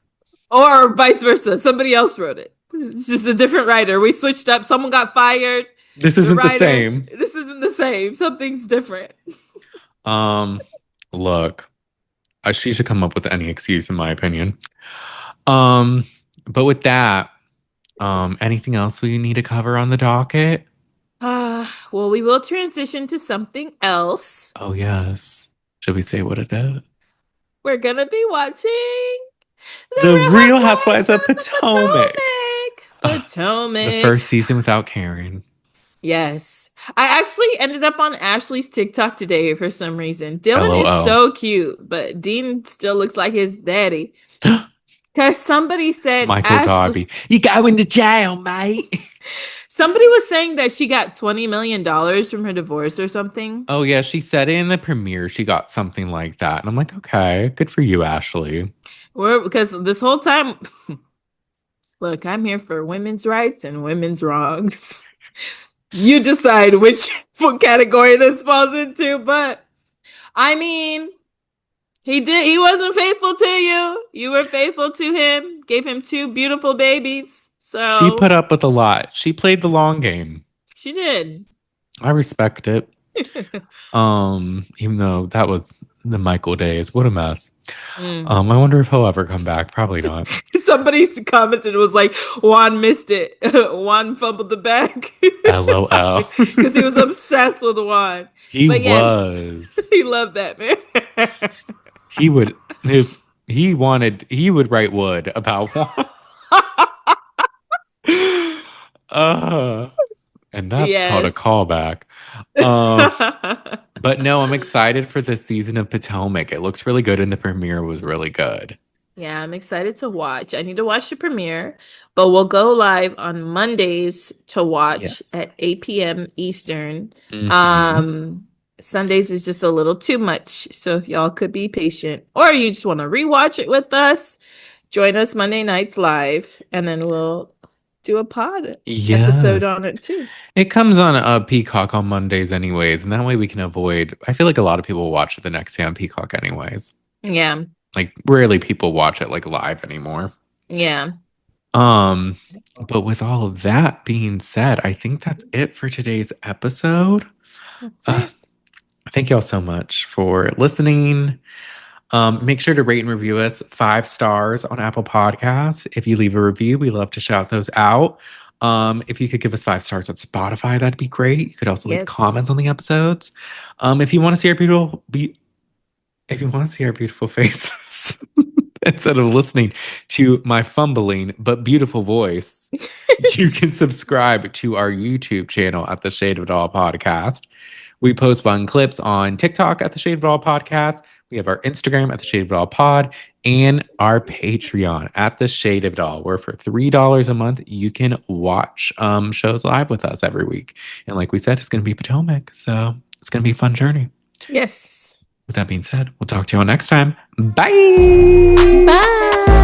Or vice versa, somebody else wrote it. It's just a different writer. We switched up, someone got fired. This The isn't the writer, same. this isn't the same. Something's different. Um, look, she should come up with any excuse, in my opinion. But with that, anything else we need to cover on the docket? Well, we will transition to something else. Oh yes. Should we say what it is? We're gonna be watching The The Real Real Housewives Housewives of of the Potomac. The Potomac. first season without Karen. Yes. I actually ended up on Ashley's TikTok today for some reason. Dylan is LOL. so cute, but Dean still looks like his daddy. Because somebody said Michael Ashley. Darby. You going to jail, mate. Somebody was saying that she got $20 million from her divorce or something. Oh yeah, she said it in the premiere. She got something like that. And I'm like, okay, good for you, Ashley. Because this whole time, look, I'm here for women's rights and women's wrongs. You decide which category this falls into, but I mean, he wasn't faithful to you. You were faithful to him, gave him two beautiful babies. She put So up with a lot. She played the long game. she did. I respect it. Even though that was the Michael days. What a mess. I wonder if he'll ever come back. Probably not. Somebody commented, it was like, Juan missed it. Juan fumbled the bag. LOL. Because he was obsessed with Juan. He But yes, was. he loved that man. He would he would write wood about one. And that's called a Yes. callback. Um, but no, I'm excited for this season of Potomac. It looks really good, and the premiere was really good. Yeah, I'm excited to watch. I need to watch the premiere, but we'll go live on Mondays to watch Yes. at 8 p.m. Eastern. Hmm. Um, Sundays is just a little too much, so if y'all could be patient, or you just want to rewatch it with us, join us Monday nights live, and then we'll do a pod episode Yes. on it too. It comes on Peacock on Mondays, anyways, and that way we can avoid. I feel like a lot of people watch it the next day on Peacock, anyways. Yeah, Like, rarely people watch it like live anymore. yeah, Um, but with all of that being said, I think that's it for today's episode. that's Uh, it. thank y'all so much for listening. Make sure to rate and review us 5 stars on Apple Podcasts. If you leave a review, we love to shout those out. If you could give us 5 stars on Spotify, that'd be great. You could also leave comments on Yes. the episodes. If you want to see our if you want to see our beautiful faces instead of listening to my fumbling but beautiful voice, you can subscribe to our YouTube channel at the Shade of It All Podcast. We post fun clips on TikTok at the Shade of It All Podcast. We have our Instagram at the Shade of It All Pod and our Patreon at the Shade of It All, where for $3 a month, you can watch shows live with us every week. And like we said, it's going to be Potomac. So it's going to be a fun journey. Yes. With that being said, we'll talk to you all next time. Bye. Bye.